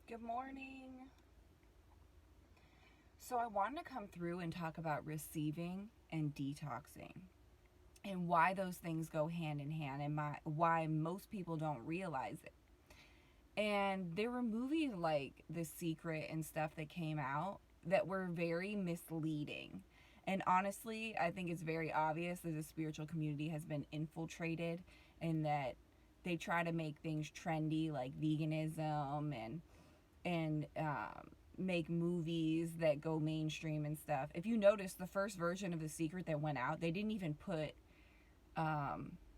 Good morning. So I wanted to come through and talk about receiving and detoxing and why those things go hand in hand and why most people don't realize it. And there were movies like The Secret and stuff that came out that were very misleading. And honestly, I think it's very obvious that the spiritual community has been infiltrated and that they try to make things trendy like veganism and make movies that go mainstream and stuff. If you notice, the first version of The Secret that went out, they didn't even put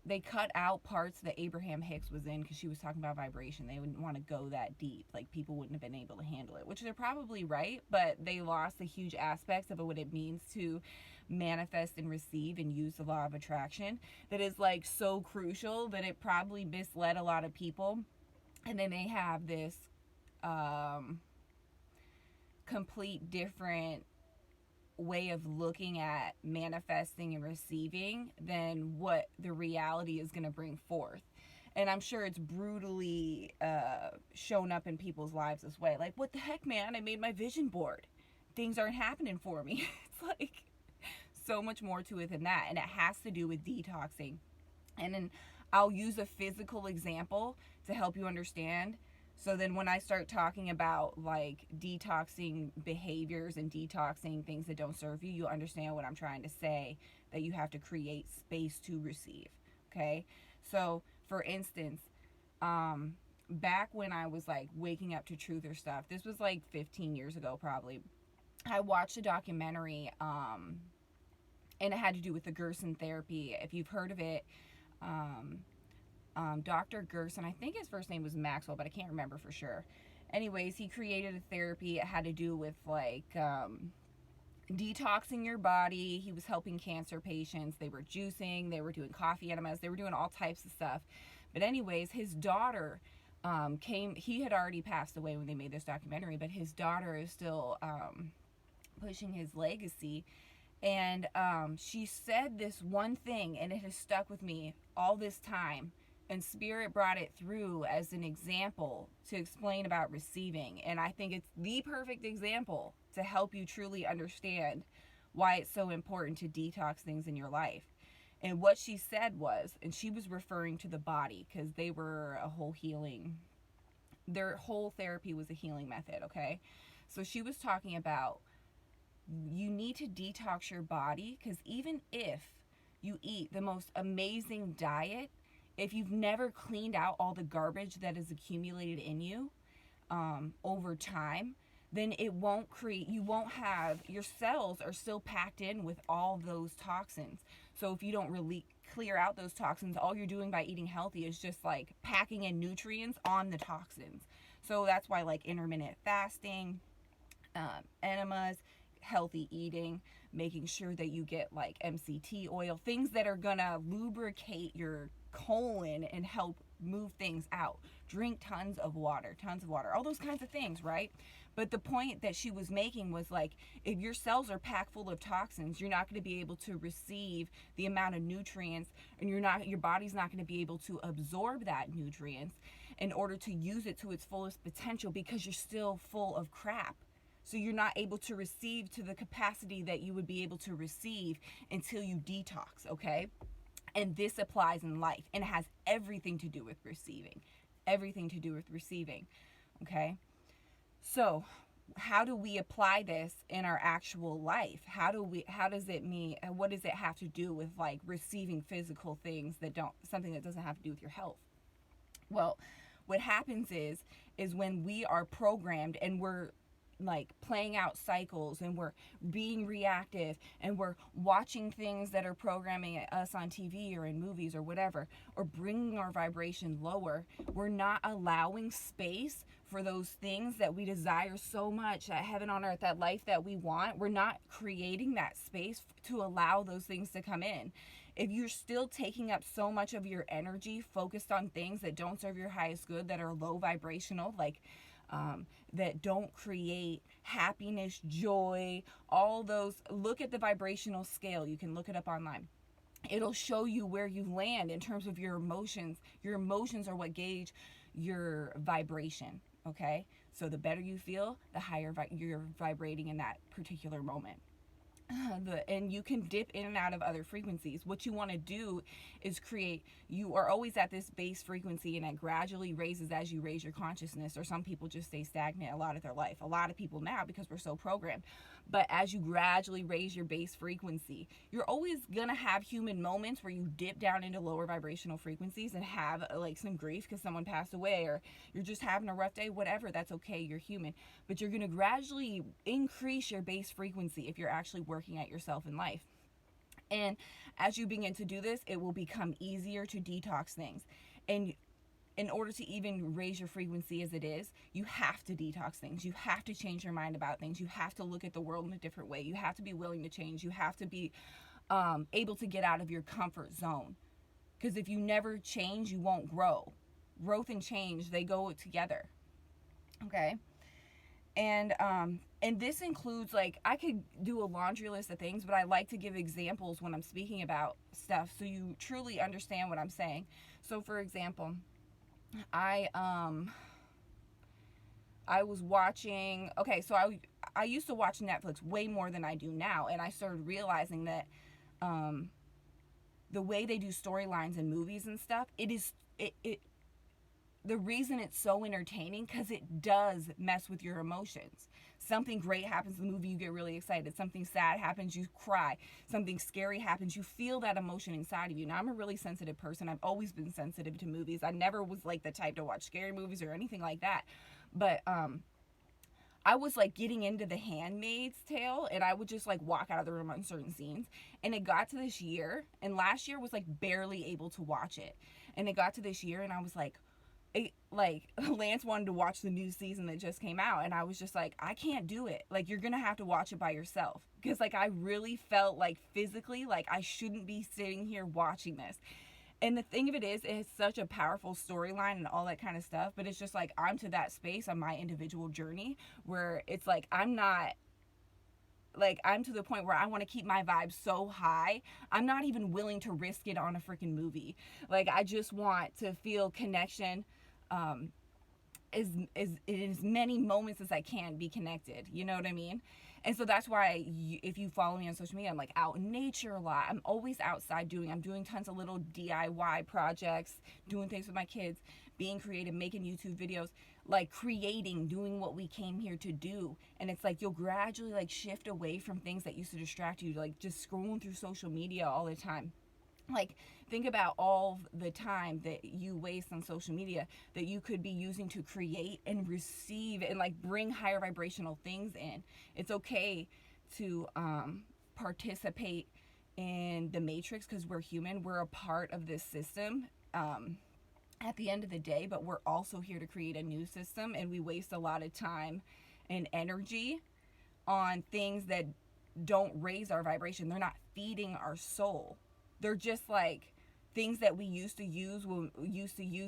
they cut out parts that Abraham Hicks was in because she was talking about vibration. They wouldn't want to go that deep. Like, people wouldn't have been able to handle it, which they're probably right, but they lost the huge aspects of what it means to manifest and receive and use the law of attraction that is, like, so crucial that it probably misled a lot of people. And then they have this complete different way of looking at manifesting and receiving than what the reality is going to bring forth. And I'm sure it's brutally shown up in people's lives this way. Like, what the heck, man? I made my vision board. Things aren't happening for me. It's like so much more to it than that. And it has to do with detoxing. And then I'll use a physical example to help you understand. So then when I start talking about like detoxing behaviors and detoxing things that don't serve you, you'll understand what I'm trying to say, that you have to create space to receive. Okay. So for instance, back when I was like waking up to truth or stuff, this was like 15 years ago, probably, I watched a documentary, and it had to do with the Gerson therapy. If you've heard of it, Dr. Gerson, I think his first name was Maxwell, but I can't remember for sure. Anyways, he created a therapy. It had to do with like detoxing your body. He was helping cancer patients. They were juicing. They were doing coffee enemas. They were doing all types of stuff. But anyways, his daughter came. He had already passed away when they made this documentary, but his daughter is still pushing his legacy. And she said this one thing, and it has stuck with me all this time. And Spirit brought it through as an example to explain about receiving. And I think it's the perfect example to help you truly understand why it's so important to detox things in your life. And what she said was, and she was referring to the body because they were a whole healing, their whole therapy was a healing method, okay? So she was talking about you need to detox your body because even if you eat the most amazing diet, if you've never cleaned out all the garbage that is accumulated in you over time, then it won't create, you won't have, your cells are still packed in with all those toxins. So if you don't really clear out those toxins, all you're doing by eating healthy is just like packing in nutrients on the toxins. So that's why like intermittent fasting, enemas, healthy eating, making sure that you get like MCT oil, things that are gonna lubricate your colon and help move things out. Drink tons of water, all those kinds of things, right? But the point that she was making was like, if your cells are packed full of toxins, you're not going to be able to receive the amount of nutrients, and your body's not going to be able to absorb that nutrients in order to use it to its fullest potential because you're still full of crap. So you're not able to receive to the capacity that you would be able to receive until you detox, okay? And this applies in life, and it has everything to do with receiving. Everything to do with receiving, okay? So how do we apply this in our actual life? How does it mean, what does it have to do with like receiving physical things something that doesn't have to do with your health? Well, what happens is when we are programmed and we're like playing out cycles and we're being reactive and we're watching things that are programming us on TV or in movies or whatever, or bringing our vibration lower, we're not allowing space for those things that we desire so much, that heaven on earth, that life that we want. We're not creating that space to allow those things to come in. If you're still taking up so much of your energy focused on things that don't serve your highest good, that are low vibrational, like that don't create happiness, joy, all those, look at the vibrational scale. You can look it up online. It'll show you where you land in terms of your emotions. Your emotions are what gauge your vibration, okay? So the better you feel, the higher you're vibrating in that particular moment. And you can dip in and out of other frequencies. What you want to do is create, you are always at this base frequency, and it gradually raises as you raise your consciousness, or some people just stay stagnant a lot of their life. A lot of people now, because we're so programmed. But as you gradually raise your base frequency, you're always gonna have human moments where you dip down into lower vibrational frequencies and have like some grief because someone passed away, or you're just having a rough day, whatever. That's okay, you're human. But you're gonna gradually increase your base frequency if you're actually working at yourself in life. And as you begin to do this, it will become easier to detox things. And in order to even raise your frequency as it is, you have to detox things. You have to change your mind about things. You have to look at the world in a different way. You have to be willing to change. You have to be able to get out of your comfort zone. Because if you never change, you won't grow. Growth and change, they go together. Okay? And this includes, like, I could do a laundry list of things, but I like to give examples when I'm speaking about stuff so you truly understand what I'm saying. So, for example, I was watching, okay, so I used to watch Netflix way more than I do now, and I started realizing that the way they do storylines in movies and stuff, the reason it's so entertaining, because it does mess with your emotions. Something great happens in the movie, you get really excited. Something sad happens, you cry. Something scary happens, you feel that emotion inside of you. Now, I'm a really sensitive person. I've always been sensitive to movies. I never was like the type to watch scary movies or anything like that. But I was like getting into The Handmaid's Tale, and I would just like walk out of the room on certain scenes. And it got to this year, and last year was like barely able to watch it. And it got to this year, and I was like, Lance wanted to watch the new season that just came out, and I was just like, I can't do it. Like, you're gonna have to watch it by yourself, because like I really felt like physically like I shouldn't be sitting here watching this. And the thing of it is, it's such a powerful storyline and all that kind of stuff, but it's just like I'm to that space on my individual journey where it's like I'm to the point where I want to keep my vibe so high, I'm not even willing to risk it on a freaking movie. Like, I just want to feel connection in as many moments as I can be connected. You know what I mean? And so that's why if you follow me on social media, I'm like out in nature a lot. I'm always outside I'm doing tons of little DIY projects, doing things with my kids, being creative, making YouTube videos, like creating, doing what we came here to do. And it's like you'll gradually like shift away from things that used to distract you, like just scrolling through social media all the time. Like, think about all the time that you waste on social media that you could be using to create and receive and like bring higher vibrational things in. It's okay to participate in the matrix, because we're human. We're a part of this system at the end of the day, but we're also here to create a new system, and we waste a lot of time and energy on things that don't raise our vibration. They're not feeding our soul. They're just like things that we used to use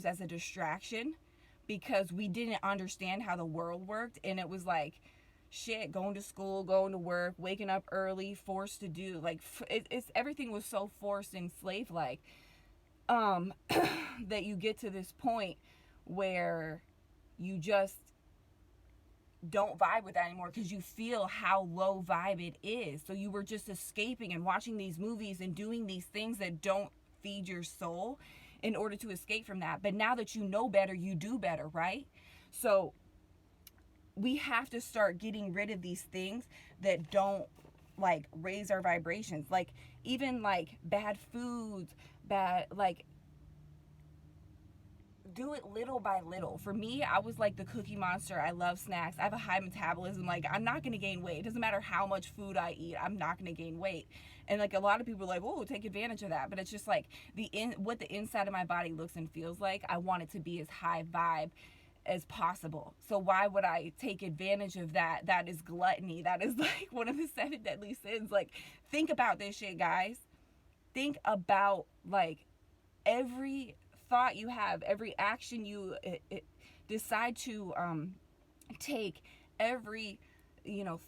as a distraction because we didn't understand how the world worked. And it was like, shit, going to school, going to work, waking up early, forced to do, like, it's everything was so forced and slave-like that you get to this point where you just don't vibe with that anymore because you feel how low vibe it is. So you were just escaping and watching these movies and doing these things that don't feed your soul in order to escape from that. But now that you know better, you do better, right? So we have to start getting rid of these things that don't like raise our vibrations. Like even like bad foods, do it little by little. For me, I was like the cookie monster. I love snacks. I have a high metabolism. Like, I'm not going to gain weight. It doesn't matter how much food I eat. I'm not going to gain weight. And like a lot of people are like, oh, take advantage of that. But it's just like what the inside of my body looks and feels like. I want it to be as high vibe as possible. So why would I take advantage of that? That is gluttony. That is like one of the 7 deadly sins. Like, think about this shit, guys. Think about like every thought you have, every action you decide to take, every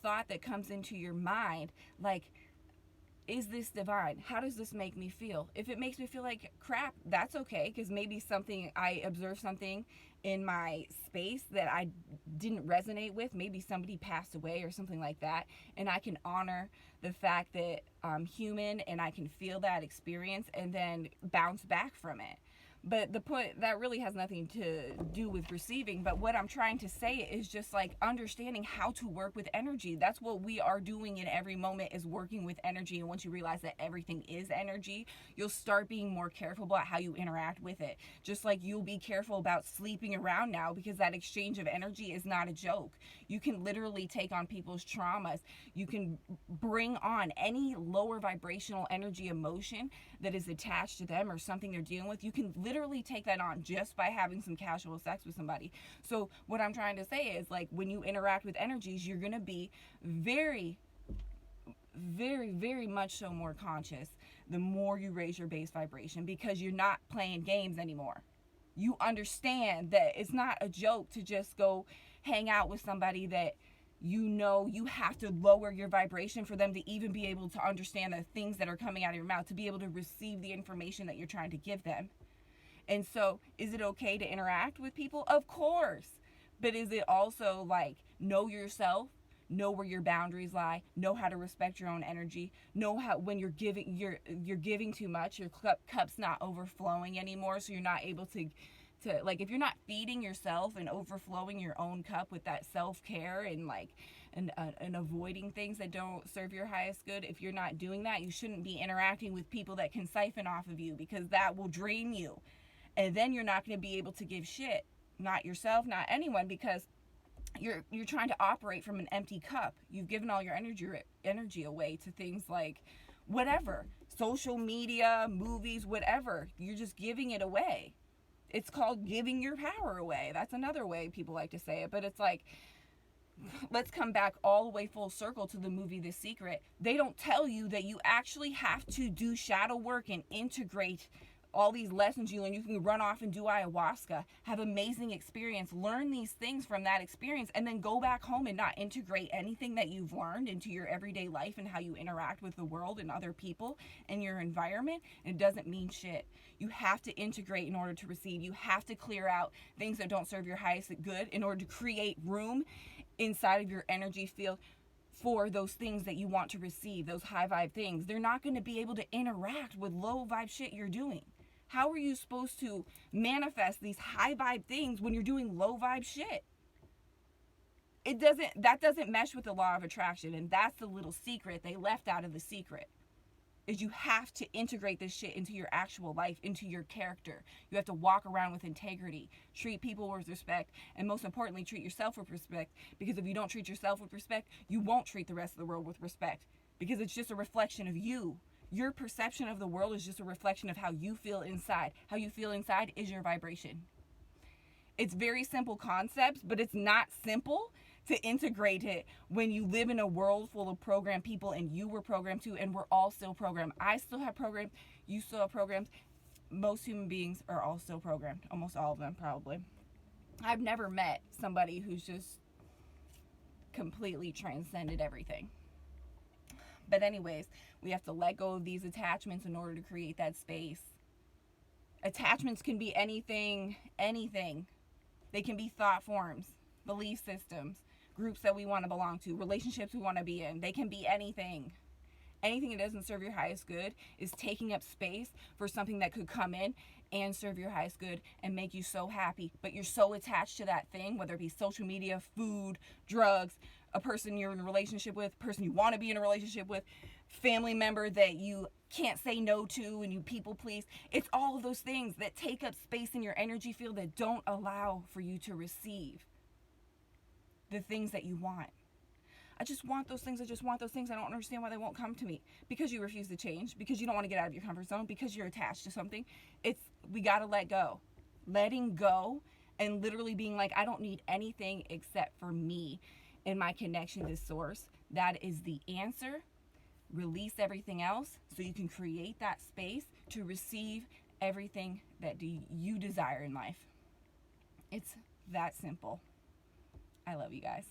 thought that comes into your mind. Like, is this divine? How does this make me feel? If it makes me feel like crap, that's okay, because maybe I observed something in my space that I didn't resonate with. Maybe somebody passed away or something like that, and I can honor the fact that I'm human and I can feel that experience and then bounce back from it. But the point, that really has nothing to do with receiving. But what I'm trying to say is just like understanding how to work with energy. That's what we are doing in every moment, is working with energy. And once you realize that everything is energy, you'll start being more careful about how you interact with it. Just like you'll be careful about sleeping around now, because that exchange of energy is not a joke. You can literally take on people's traumas. You can bring on any lower vibrational energy emotion that is attached to them or something they're dealing with. You can literally take that on just by having some casual sex with somebody. So what I'm trying to say is, like, when you interact with energies, you're going to be very, very, very much so more conscious the more you raise your base vibration, because you're not playing games anymore. You understand that it's not a joke to just go hang out with somebody that you know you have to lower your vibration for them to even be able to understand the things that are coming out of your mouth, to be able to receive the information that you're trying to give them. And so, is it okay to interact with people? Of course. But is it also like, know yourself, know where your boundaries lie, know how to respect your own energy, know how, when you're giving too much, your cup's not overflowing anymore, so you're not able to like, if you're not feeding yourself and overflowing your own cup with that self-care and like and avoiding things that don't serve your highest good, if you're not doing that, you shouldn't be interacting with people that can siphon off of you, because that will drain you. And then you're not going to be able to give shit, not yourself, not anyone, because you're trying to operate from an empty cup. You've given all your energy away to things like whatever, social media, movies, whatever. You're just giving it away. It's called giving your power away. That's another way people like to say it. But it's like, let's come back all the way full circle to the movie The Secret. They don't tell you that you actually have to do shadow work and integrate all these lessons you learn. You can run off and do ayahuasca, have amazing experience, learn these things from that experience, and then go back home and not integrate anything that you've learned into your everyday life and how you interact with the world and other people and your environment. It doesn't mean shit. You have to integrate in order to receive. You have to clear out things that don't serve your highest good in order to create room inside of your energy field for those things that you want to receive, those high vibe things. They're not going to be able to interact with low vibe shit you're doing. How are you supposed to manifest these high vibe things when you're doing low vibe shit? That doesn't mesh with the law of attraction. And that's the little secret they left out of The Secret, is you have to integrate this shit into your actual life, into your character. You have to walk around with integrity, treat people with respect, and most importantly, treat yourself with respect. Because if you don't treat yourself with respect, you won't treat the rest of the world with respect, because it's just a reflection of you. Your perception of the world is just a reflection of how you feel inside. How you feel inside is your vibration. It's very simple concepts, but it's not simple to integrate it when you live in a world full of programmed people, and you were programmed too, and we're all still programmed. I still have programs. You still have programs. Most human beings are all still programmed. Almost all of them, probably. I've never met somebody who's just completely transcended everything. But anyways, we have to let go of these attachments in order to create that space. Attachments can be anything. They can be thought forms, belief systems, groups that we want to belong to, relationships we want to be in. They can be anything. Anything that doesn't serve your highest good is taking up space for something that could come in and serve your highest good and make you so happy. But you're so attached to that thing, whether it be social media, food, drugs, a person you're in a relationship with, person you want to be in a relationship with, family member that you can't say no to and you people please. It's all of those things that take up space in your energy field that don't allow for you to receive the things that you want. I just want those things. I don't understand why they won't come to me. Because you refuse to change, because you don't want to get out of your comfort zone, because you're attached to something. We got to let go. Letting go and literally being like, I don't need anything except for me and my connection to source. That is the answer. Release everything else so you can create that space to receive everything that you desire in life. It's that simple. I love you guys.